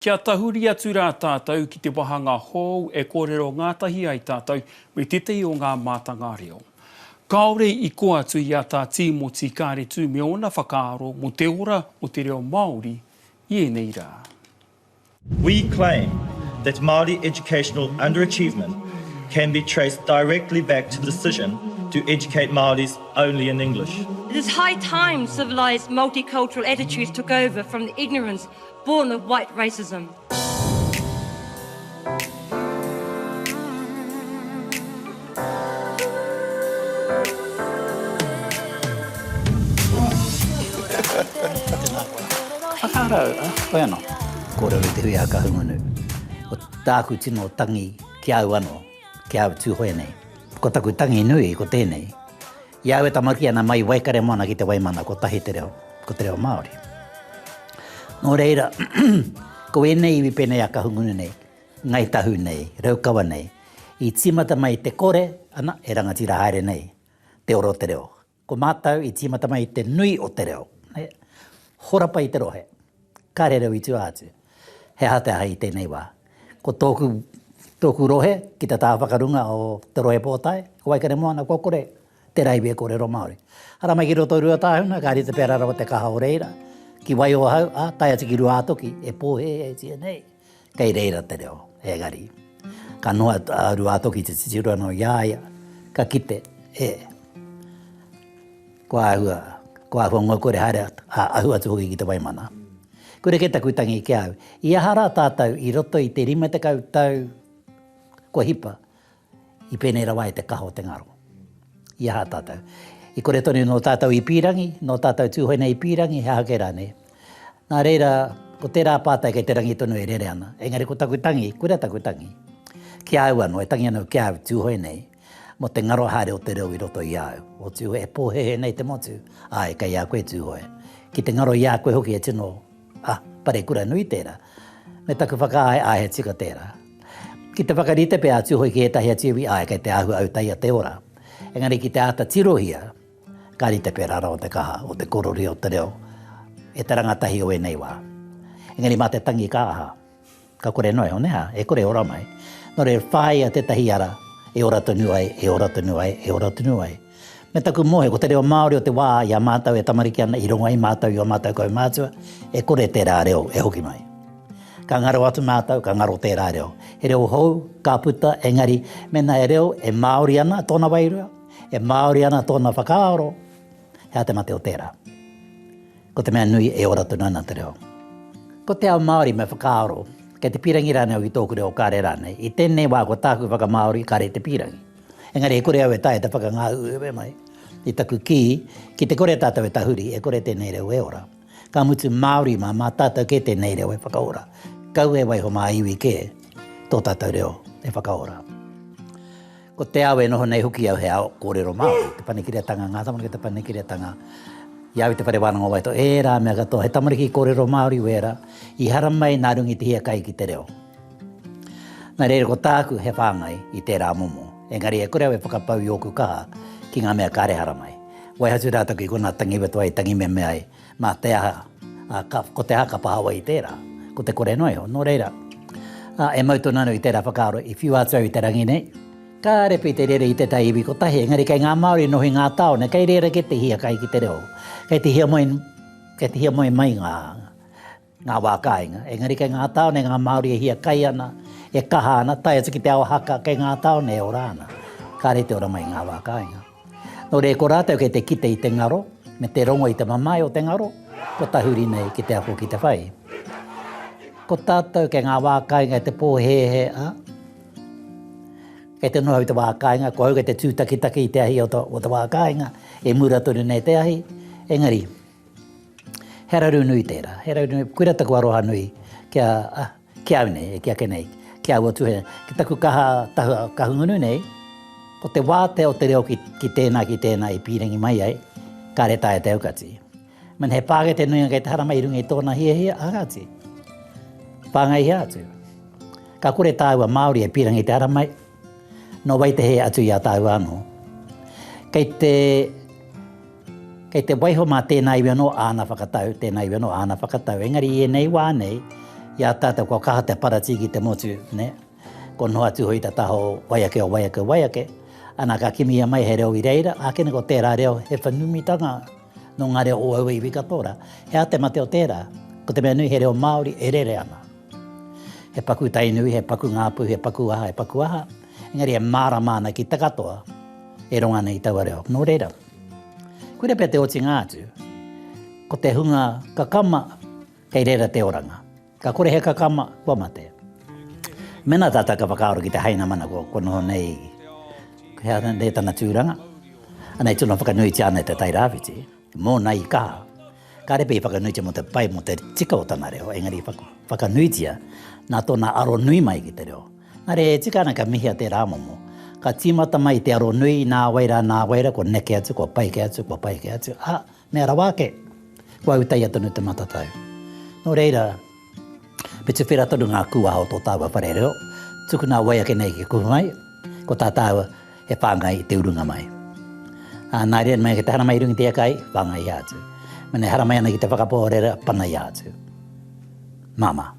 Kia tahuri atu rā tātou ki te wahanga hou e kōrero ngātahi ai tātou me tetei o ngā mātanga reo. Kāore I koa atu I a tā Timoti Karetu me ona whakaaro mo te ora o te reo Māori I enei rā. We claim that Māori educational underachievement can be traced directly back to the decision to educate Māoris only in English. It is high time civilised multicultural attitudes took over from the ignorance born of white racism. Whakarau, koe anō. Kōrero te hui a ka hungunu. O tāku tino tangi ki au anō, ki au Tūhoe nei. Ko taku tangi nui ko tēnei. I au e tamaki ana mai waikare mana ki te waimana ko tahi te reo, ko te reo Māori. Nō reira, ko e nei iwi pēnei a ka hungunu nei, ngai tahu nei, raukawa nei, I timata mai te kore, ana, e rangatira haere nei, te oro te reo. Ko mātau I timata mai te nui o te reo. Horapa I te rohe, kare reo I tu atu, he hate hai tēnei wā. Ko tōku rohe, ki te tā whakarunga o te rohe pōtai, ko waikare moana, ko kore, te raiwe kōrero Māori. Hara mai ki roto rua tāhuna, ka rita pēra rawa te kaha o reira, ki wai o hau, tai ati ki rua atoki, e pōhe e tia nei. Kei reira te reo, e gari. Ka noa rua atoki te titirua no iaia, ka kite, e. Ko ahua ngoi kore haere ahua tuhoki ki te waimana. Kore ke taku tangi ki au. I ahara tātou I roto I te 50 tau ko hipa, I pēnei rawa I te kaho te ngaro. I aha tātou. I kore tonu no tātou I pīrangi, no tātou Tūhoe nei I pīrangi, he hake rā ne. Nā reira, ko tērā pātai kei te rangi tonu e rere ana. Engari ko taku tangi, kura taku tangi. Ki au anō, e tangi anō ki au Tūhoe nei, mo te ngaro haere o te reo I roto I au. O Tūhoe, e pōhehe nei te motu. Ai, kai a koe Tūhoe. Ki te ngaro I a koe hoki e tino, pare kura nui tērā. Me taku whakaae, ai he tika tērā. Ki te whakarite pe a Tūhoe ki e tahi a tiwi, ai, kai te ahu au tai a te ora. Engari ki te ata tirohia, ka rite pe rara o te kaha, o te korori o te reo, e te rangatahi o e nei wā. Engari mā te tangi ka aha, ka kore noe o neha, e kore ora mai. No re whai a te tahi ara, e ora tonu ai, e ora tonu ai, e ora tonu ai. Me taku mohe, ko te reo Māori o te wā, ia mātau e tamariki ana, I rongo ai mātau, I o mātau koe mātua, e kore tērā reo, e hoki mai. Ka ngaro atu mātau, ka ngaro tērā reo. He reo hou, ka puta, engari, mena e reo, e Māori ana tōna wairua, e Māori ana tōna whakaaro, hea te mate o tērā. Ko te mea nui e ora tonu ana te reo. Ko te ao Māori me whakaaro, kei te pirangi rānei I tōku reo kāre rānei, I tēnei wā ko tāku whaka Māori kāre te pirangi. Engari e kore au e tae te whaka ngā uewe mai. I taku ki te kore tātou e tahuri, e kore tēnei reo e ora. Ka mutu Māori mā tātou ke tēnei reo e whakaora. Kau e waiho mā iwi ke, tō tātou reo e whakaora. Ko te au e noho nei huki au he ao kōrero Māori, te panekireatanga, ngā tamariki te panekireatanga. Iau I te whare wānanga waito, e rā mea katoa, he tamariki kōrero Māori wera, I hara mai nā rungi te hia kai ki te reo. Nā reira ko tāku he whāngai I tērā Mumu. Engari e kore au e whakapau I oku kaha ki ngā mea kāre hara mai. Wai hatu rātaku I kona tangi wetu ai, tangi me mea ai, mā te aha, ko te haka pahawa I tērā, ko te kore noi ho, no reira. E mautu nanu I tērā whakaaro, I whiu atu au I te rangi nei, ka repi te rere I te tai iwi ko tahi, engari kei ngā Māori nohi ngā tāone, kei rere ke te hia kai ki te reo, kei te hia moi mai ngā wākainga, engari kei ngā tāone ngā Māori e hia kai ana, e kaha ana, tai atu ki te ao haka kei ngā tāone e ora ana, ka re te ora mai ngā wākainga. No re ko rātau kei te kite I te ngaro, me te rongo I te mamai o te ngaro, ko tahuri nei ki te apo ki te whai. Ko tātou kei ngā wākainga te pōhehe a, kei te noha I te wākainga, ko hau kei te tūtakitaki I te ahi o te wākainga, e mura tonu nei te ahi, engari, he raru nui tērā, he raru nui, kuira taku aroha nui, kia au nei, kia ke nei, kia au atuhe, ki taku ka hungunu nei, ko te wā te o te reo ki tēnā I pīrangi mai ai, ka re tae te aukati. Man he pāge te nuinga kei te hara mai runga I tōna hia akati. Pāngai hia atu. Ka kore tāua Māori e pīrangi te hara mai, no wai te he atu I a tāua anō. Kei te waiho mā tēnā iwi anō āna whakatau, engari I nei wā nei, Ia tātou kua kaha te parati ki te motu, ne? Ko noa Tūhoe ta taho waiake. Ana ka kimi ia mai he reo i reira, a kene ko tērā reo he whanumitanga no ngā reo o au i wikatora. He a te mate o tērā, ko te mea nui he reo Māori e rere ana. He paku tainui, he paku ngāpu, he paku aha. Engari e māra māna ki takatoa, e ronga nei taua reo. Nō reira, kure pia te oti ngātu, ko te hunga kakama, kei reira te oranga. Ka kore he kakama, kua mate. Mena tata ka whakaaro ki te haina mana ko noho nei, hea nei tana tūranga. Anei tūna whakanui te ana te tai rāwhiti, mō nei kaha. Ka repe i whakanuitia mo te pai mo te tika o tana reo, engari whakanuitia nā tōna aro nui mai ki te reo. Nā re e tika ana ka mihia te rāmomo, ka tīmata mai te aro nui nā waira, ko neke atu, ko paike atu. Mea rawake, kua utai atunu te matatau. Nō reira, me te whera tonu ngā kuaho tō tāua whare reo, tuku nā waiake nei ki kuhu mai, ko tā tāua he whāngai te urunga mai. Nā rea mai ki te hara mai rungi te akai, whāngai atu. Mene hara mai ana ki te whakapōrera, pana i atu. Mama.